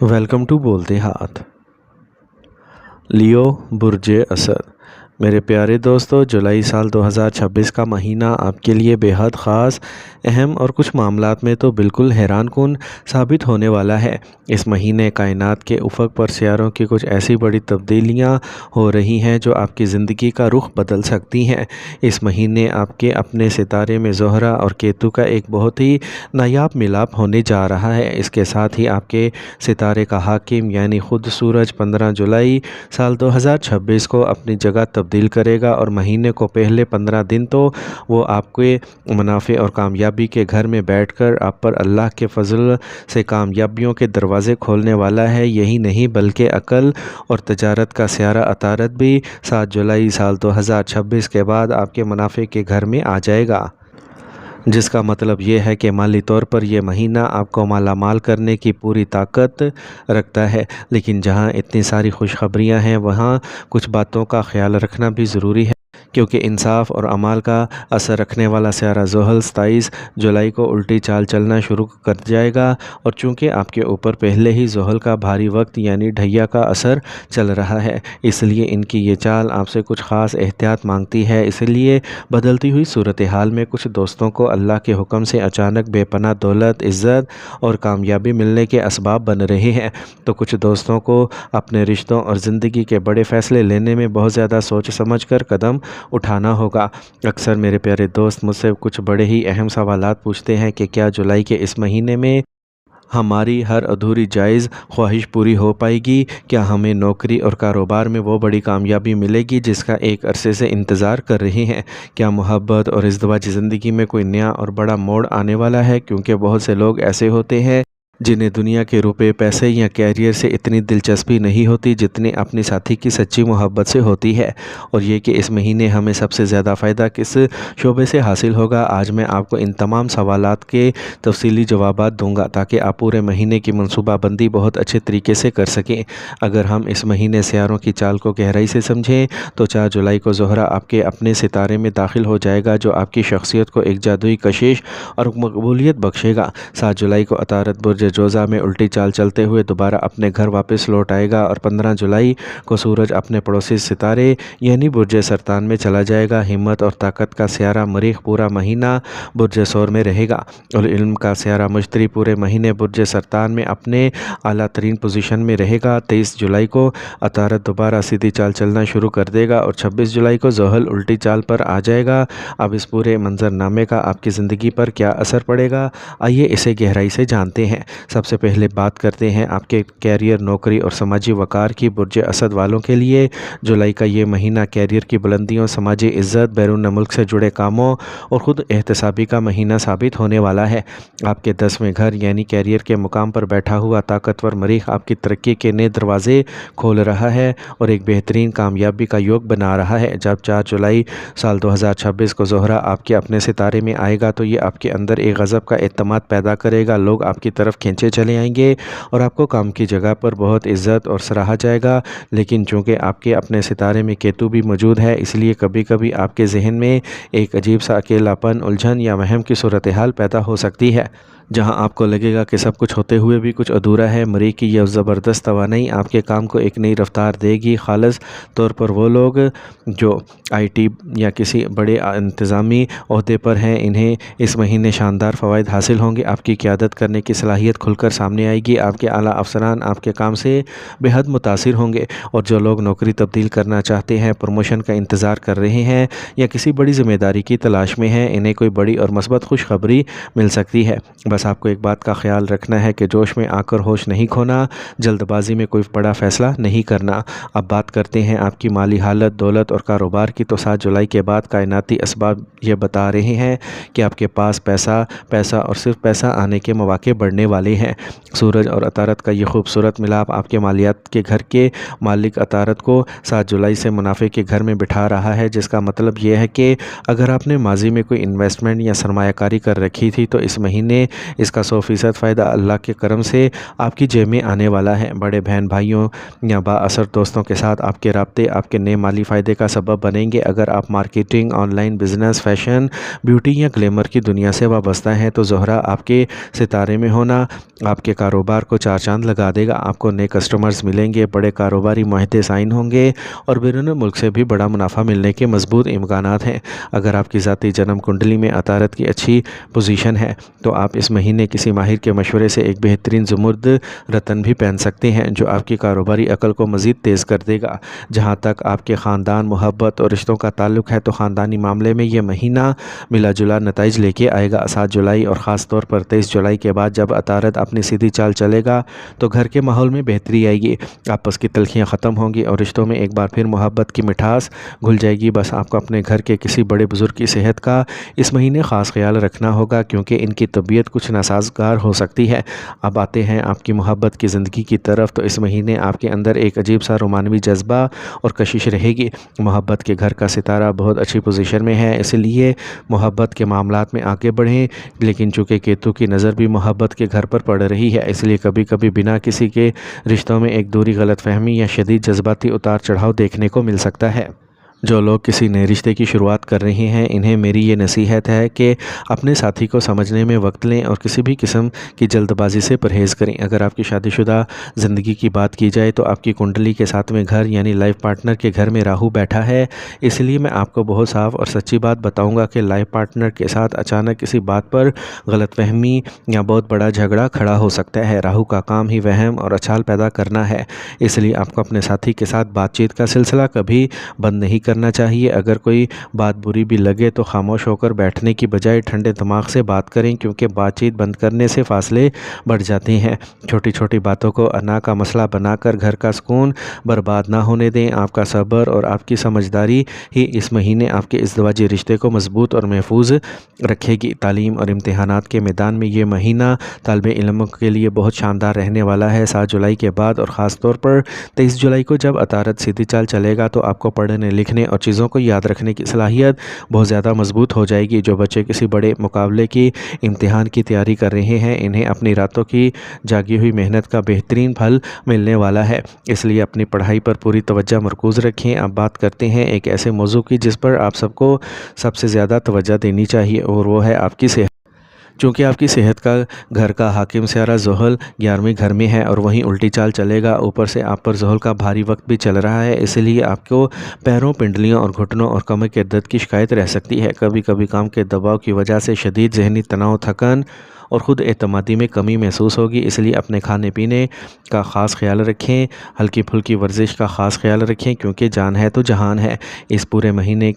Welcome to بولتے ہاتھ۔ لیو برج اسد۔ میرے پیارے دوستو، جولائی سال 2026 کا مہینہ آپ کے لیے بے حد خاص، اہم اور کچھ معاملات میں تو بالکل حیران کن ثابت ہونے والا ہے۔ اس مہینے کائنات کے افق پر سیاروں کی کچھ ایسی بڑی تبدیلیاں ہو رہی ہیں جو آپ کی زندگی کا رخ بدل سکتی ہیں۔ اس مہینے آپ کے اپنے ستارے میں زہرہ اور کیتو کا ایک بہت ہی نایاب ملاپ ہونے جا رہا ہے۔ اس کے ساتھ ہی آپ کے ستارے کا حاکم یعنی خود سورج 15 جولائی سال 2026 کو اپنی جگہ تبدیل کرے گا، اور مہینے کو پہلے 15 دن تو وہ آپ کے منافع اور کامیابی کے گھر میں بیٹھ کر آپ پر اللہ کے فضل سے کامیابیوں کے دروازے کھولنے والا ہے۔ یہی نہیں بلکہ عقل اور تجارت کا سیارہ عطارد بھی 7 جولائی سال 2026 کے بعد آپ کے منافع کے گھر میں آ جائے گا، جس کا مطلب یہ ہے کہ مالی طور پر یہ مہینہ آپ کو مالا مال کرنے کی پوری طاقت رکھتا ہے۔ لیکن جہاں اتنی ساری خوشخبریاں ہیں، وہاں کچھ باتوں کا خیال رکھنا بھی ضروری ہے، کیونکہ انصاف اور اعمال کا اثر رکھنے والا سیارہ زحل 27 جولائی کو الٹی چال چلنا شروع کر جائے گا، اور چونکہ آپ کے اوپر پہلے ہی زحل کا بھاری وقت یعنی ڈھیا کا اثر چل رہا ہے، اس لیے ان کی یہ چال آپ سے کچھ خاص احتیاط مانگتی ہے۔ اس لیے بدلتی ہوئی صورتحال میں کچھ دوستوں کو اللہ کے حکم سے اچانک بے پناہ دولت، عزت اور کامیابی ملنے کے اسباب بن رہے ہیں، تو کچھ دوستوں کو اپنے رشتوں اور زندگی کے بڑے فیصلے لینے میں بہت زیادہ سوچ سمجھ کر قدم اٹھانا ہوگا۔ اکثر میرے پیارے دوست مجھ سے کچھ بڑے ہی اہم سوالات پوچھتے ہیں کہ کیا جولائی کے اس مہینے میں ہماری ہر ادھوری جائز خواہش پوری ہو پائے گی؟ کیا ہمیں نوکری اور کاروبار میں وہ بڑی کامیابی ملے گی جس کا ایک عرصے سے انتظار کر رہے ہیں؟ کیا محبت اور ازدواجی زندگی میں کوئی نیا اور بڑا موڑ آنے والا ہے؟ کیونکہ بہت سے لوگ ایسے ہوتے ہیں جنہیں دنیا کے روپے، پیسے یا کیریئر سے اتنی دلچسپی نہیں ہوتی جتنی اپنی ساتھی کی سچی محبت سے ہوتی ہے۔ اور یہ کہ اس مہینے ہمیں سب سے زیادہ فائدہ کس شعبے سے حاصل ہوگا؟ آج میں آپ کو ان تمام سوالات کے تفصیلی جوابات دوں گا تاکہ آپ پورے مہینے کی منصوبہ بندی بہت اچھے طریقے سے کر سکیں۔ اگر ہم اس مہینے سیاروں کی چال کو گہرائی سے سمجھیں تو 4 جولائی کو زہرہ آپ کے اپنے ستارے میں داخل ہو جائے گا، جو آپ کی شخصیت کو ایک جادوئی کشش اور مقبولیت بخشے گا۔ 7 جولائی کو عطارد برج جوزہ میں الٹی چال چلتے ہوئے دوبارہ اپنے گھر واپس لوٹ آئے گا، اور 15 جولائی کو سورج اپنے پڑوسی ستارے یعنی برج سرطان میں چلا جائے گا۔ ہمت اور طاقت کا سیارہ مریخ پورا مہینہ برج ثور میں رہے گا، اور علم کا سیارہ مشتری پورے مہینے برج سرطان میں اپنے اعلیٰ ترین پوزیشن میں رہے گا۔ 23 جولائی کو عطارد دوبارہ سیدھی چال چلنا شروع کر دے گا، اور 26 جولائی کو زحل الٹی چال پر آ جائے گا۔ اب اس پورے منظرنامے کا آپ کی زندگی پر کیا اثر پڑے گا؟ آئیے اسے گہرائی سے جانتے ہیں۔ سب سے پہلے بات کرتے ہیں آپ کے کیریئر، نوکری اور سماجی وقار کی۔ برج اسد والوں کے لیے جولائی کا یہ مہینہ کیریئر کی بلندیوں، سماجی عزت، بیرون ملک سے جڑے کاموں اور خود احتسابی کا مہینہ ثابت ہونے والا ہے۔ آپ کے 10ویں گھر یعنی کیریئر کے مقام پر بیٹھا ہوا طاقتور مریخ آپ کی ترقی کے نئے دروازے کھول رہا ہے اور ایک بہترین کامیابی کا یوگ بنا رہا ہے۔ جب 4 جولائی سال 2026 کو زہرہ آپ کے اپنے ستارے میں آئے گا تو یہ آپ کے اندر ایک غضب کا اعتماد پیدا کرے گا۔ لوگ آپ کی طرف کھینچے چلے آئیں گے اور آپ کو کام کی جگہ پر بہت عزت اور سراہا جائے گا، لیکن چونکہ آپ کے اپنے ستارے میں کیتو بھی موجود ہے، اس لیے کبھی کبھی آپ کے ذہن میں ایک عجیب سا اکیلا پن، الجھن یا وہم کی صورتحال پیدا ہو سکتی ہے، جہاں آپ کو لگے گا کہ سب کچھ ہوتے ہوئے بھی کچھ ادھورا ہے۔ مریخ کی یہ زبردست توانائی آپ کے کام کو ایک نئی رفتار دے گی۔ خالص طور پر وہ لوگ جو آئی ٹی یا کسی بڑے انتظامی عہدے پر ہیں، انہیں اس مہینے شاندار فوائد حاصل ہوں گے۔ آپ کی قیادت کرنے کی صلاحیت کھل کر سامنے آئے گی۔ آپ کے اعلیٰ افسران آپ کے کام سے بے حد متاثر ہوں گے، اور جو لوگ نوکری تبدیل کرنا چاہتے ہیں، پروموشن کا انتظار کر رہے ہیں یا کسی بڑی ذمہ داری کی تلاش میں ہیں، انہیں کوئی بڑی اور مثبت خوشخبری مل سکتی ہے۔ بس آپ کو ایک بات کا خیال رکھنا ہے کہ جوش میں آ کر ہوش نہیں کھونا، جلد بازی میں کوئی بڑا فیصلہ نہیں کرنا۔ اب بات کرتے ہیں آپ کی مالی حالت، دولت اور کاروبار کی، تو 7 جولائی کے بعد کائناتی اسباب یہ بتا رہے ہیں کہ آپ کے پاس پیسہ اور صرف پیسہ آنے کے مواقع بڑھنے والے ہیں۔ سورج اور عطارد کا یہ خوبصورت ملاپ آپ کے مالیات کے گھر کے مالک عطارد کو 7 جولائی سے منافع کے گھر میں بٹھا رہا ہے، جس کا مطلب یہ ہے کہ اگر آپ نے ماضی میں کوئی انویسٹمنٹ یا سرمایہ کاری کر رکھی تھی تو اس مہینے اس کا 100% فائدہ اللہ کے کرم سے آپ کی جیب میں آنے والا ہے۔ بڑے بہن بھائیوں یا با اثر دوستوں کے ساتھ آپ کے رابطے آپ کے نئے مالی فائدے کا سبب بنیں گے۔ اگر آپ marketing, on line business, fashion, beauty یا گلیمر کی دنیا سے وابستہ ہیں تو زہرہ آپ کے ستارے میں ہونا آپ کے کاروبار کو چار چاند لگا دے گا۔ آپ کو نئے کسٹمرز ملیں گے، بڑے کاروباری معاہدے سائن ہوں گے اور بیرون ملک سے بھی بڑا منافع ملنے کے مضبوط امکانات ہیں۔ اگر آپ کی ذاتی جنم کنڈلی میں عطارد کی اچھی پوزیشن ہے تو آپ اس مہینے کسی ماہر کے مشورے سے ایک بہترین زمرد رتن بھی پہن سکتے ہیں جو آپ کی کاروباری عقل کو مزید تیز کر دے گا۔ جہاں تک آپ کے خاندان، محبت اور رشتوں کا تعلق ہے تو خاندانی معاملے میں یہ مہینہ ملا جلا نتائج لے کے آئے گا۔ 7 جولائی اور خاص طور پر 23 جولائی کے بعد جب عطارد اپنی سیدھی چال چلے گا تو گھر کے ماحول میں بہتری آئے گی، آپس کی تلخیاں ختم ہوں گی اور رشتوں میں ایک بار پھر محبت کی مٹھاس گھل جائے گی۔ بس آپ کو اپنے گھر کے کسی بڑے بزرگ کی صحت کا اس مہینے خاص خیال رکھنا ہوگا کیونکہ ان کی طبیعت کچھ ناسازگار ہو سکتی ہے۔ اب آتے ہیں آپ کی محبت کی زندگی کی طرف تو اس مہینے آپ کے اندر ایک عجیب سا رومانوی جذبہ اور کشش رہے گی۔ محبت کے گھر کا ستارہ بہت اچھی پوزیشن میں ہے، اس لیے محبت کے معاملات میں آگے بڑھیں، لیکن چونکہ کیتو کی نظر بھی محبت کے گھر پر پڑ رہی ہے اس لیے کبھی کبھی بنا کسی کے رشتوں میں ایک دوری، غلط فہمی یا شدید جذباتی اتار چڑھاؤ دیکھنے کو مل سکتا ہے۔ جو لوگ کسی نئے رشتے کی شروعات کر رہے ہیں انہیں میری یہ نصیحت ہے کہ اپنے ساتھی کو سمجھنے میں وقت لیں اور کسی بھی قسم کی جلد بازی سے پرہیز کریں۔ اگر آپ کی شادی شدہ زندگی کی بات کی جائے تو آپ کی کنڈلی کے 7ویں گھر یعنی لائف پارٹنر کے گھر میں راہو بیٹھا ہے، اس لیے میں آپ کو بہت صاف اور سچی بات بتاؤں گا کہ لائف پارٹنر کے ساتھ اچانک کسی بات پر غلط فہمی یا بہت بڑا جھگڑا کھڑا ہو سکتا ہے۔ راہو کا کام ہی وہم اور اچھال پیدا کرنا ہے، اس لیے آپ کو اپنے ساتھی کے ساتھ بات چیت کا سلسلہ کبھی بند نہیں کرنا چاہیے۔ اگر کوئی بات بری بھی لگے تو خاموش ہو کر بیٹھنے کی بجائے ٹھنڈے دماغ سے بات کریں کیونکہ بات چیت بند کرنے سے فاصلے بڑھ جاتے ہیں۔ چھوٹی چھوٹی باتوں کو انا کا مسئلہ بنا کر گھر کا سکون برباد نہ ہونے دیں۔ آپ کا صبر اور آپ کی سمجھداری ہی اس مہینے آپ کے ازدواجی رشتے کو مضبوط اور محفوظ رکھے گی۔ تعلیم اور امتحانات کے میدان میں یہ مہینہ طالب علموں کے لیے بہت شاندار رہنے والا ہے۔ 7 جولائی کے بعد اور خاص طور پر 23 جولائی کو جب عطارد سیدھی چال چلے گا تو آپ کو پڑھنے لکھنے اور چیزوں کو یاد رکھنے کی صلاحیت بہت زیادہ مضبوط ہو جائے گی۔ جو بچے کسی بڑے مقابلے کی امتحان کی تیاری کر رہے ہیں انہیں اپنی راتوں کی جاگی ہوئی محنت کا بہترین پھل ملنے والا ہے، اس لیے اپنی پڑھائی پر پوری توجہ مرکوز رکھیں۔ اب بات کرتے ہیں ایک ایسے موضوع کی جس پر آپ سب کو سب سے زیادہ توجہ دینی چاہیے اور وہ ہے آپ کی صحت۔ چونکہ آپ کی صحت کا گھر کا حاکم سیارہ زحل 11ویں گھر میں ہے اور وہیں الٹی چال چلے گا، اوپر سے آپ پر زحل کا بھاری وقت بھی چل رہا ہے، اس لیے آپ کو پیروں، پنڈلیوں اور گھٹنوں اور کمر کے درد کی شکایت رہ سکتی ہے۔ کبھی کبھی کام کے دباؤ کی وجہ سے شدید ذہنی تناؤ، تھکن اور خود اعتمادی میں کمی محسوس ہوگی، اس لیے اپنے کھانے پینے کا خاص خیال رکھیں، ہلکی پھلکی ورزش کا خاص خیال رکھیں کیونکہ جان ہے تو جہان ہے۔ اس پورے مہینے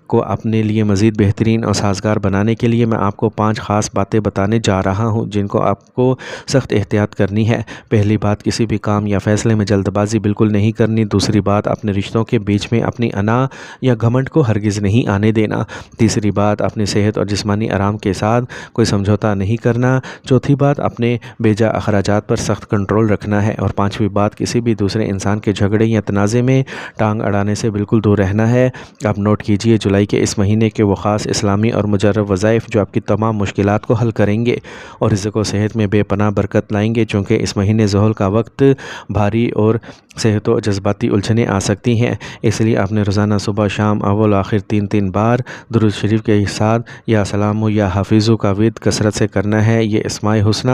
کو اپنے لیے مزید بہترین اور سازگار بنانے کے لیے میں آپ کو 5 خاص باتیں بتانے جا رہا ہوں جن کو آپ کو سخت احتیاط کرنی ہے۔ پہلی بات، کسی بھی کام یا فیصلے میں جلد بازی بالکل نہیں کرنی۔ دوسری بات، اپنے رشتوں کے بیچ میں اپنی انا یا گھمنڈ کو ہرگز نہیں آنے دینا۔ تیسری بات، اپنی صحت اور جسمانی آرام کے ساتھ کوئی سمجھوتا نہیں کرنا۔ چوتھی بات، اپنے بیجا اخراجات پر سخت کنٹرول رکھنا ہے اور 5ویں بات، کسی بھی دوسرے انسان کے جھگڑے یا تنازع میں ٹانگ اڑانے سے بالکل دور رہنا ہے۔ آپ نوٹ کیجئے جولائی کے اس مہینے کے وہ خاص اسلامی اور مجرب وظائف جو آپ کی تمام مشکلات کو حل کریں گے اور رزق و صحت میں بے پناہ برکت لائیں گے۔ چونکہ اس مہینے زحل کا وقت بھاری اور صحت و جذباتی الجھنیں آ سکتی ہیں، اس لیے آپ نے روزانہ صبح شام اول آخر 3 بار درود شریف کے ساتھ یا سلام یا حافظو کا ورد کثرت سے کرنا ہے۔ یہ اسماء حسنی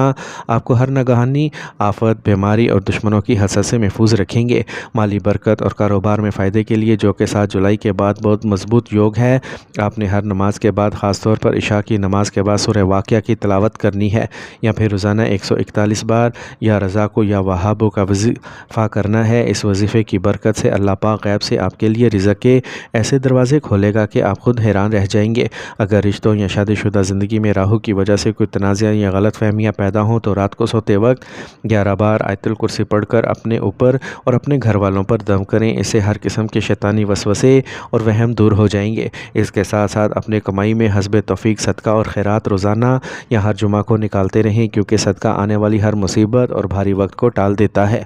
آپ کو ہر ناگہانی آفت، بیماری اور دشمنوں کی حسد سے محفوظ رکھیں گے۔ مالی برکت اور کاروبار میں فائدے کے لیے جو کہ 7 جولائی کے بعد بہت مضبوط یوگ ہے، آپ نے ہر نماز کے بعد خاص طور پر عشاء کی نماز کے بعد سورہ واقعہ کی تلاوت کرنی ہے یا پھر روزانہ 141 بار یا رزاقو یا وہابو کا وظیفہ کرنا ہے۔ اس وظیفے کی برکت سے اللہ پاک غیب سے آپ کے لیے رزق کے ایسے دروازے کھولے گا کہ آپ خود حیران رہ جائیں گے۔ اگر رشتوں یا شادی شدہ زندگی میں راہو کی وجہ سے کوئی تنازع یا غلط فہمیاں پیدا ہوں تو رات کو سوتے وقت 11 بار آیت الکرسی پڑھ کر اپنے اوپر اور اپنے گھر والوں پر دم کریں، اس سے ہر قسم کے شیطانی وسوسے اور وہم دور ہو جائیں گے۔ اس کے ساتھ ساتھ اپنے کمائی میں حسب توفیق صدقہ اور خیرات روزانہ یا ہر جمعہ کو نکالتے رہیں کیونکہ صدقہ آنے والی ہر مصیبت اور بھاری وقت کو ٹال دیتا ہے۔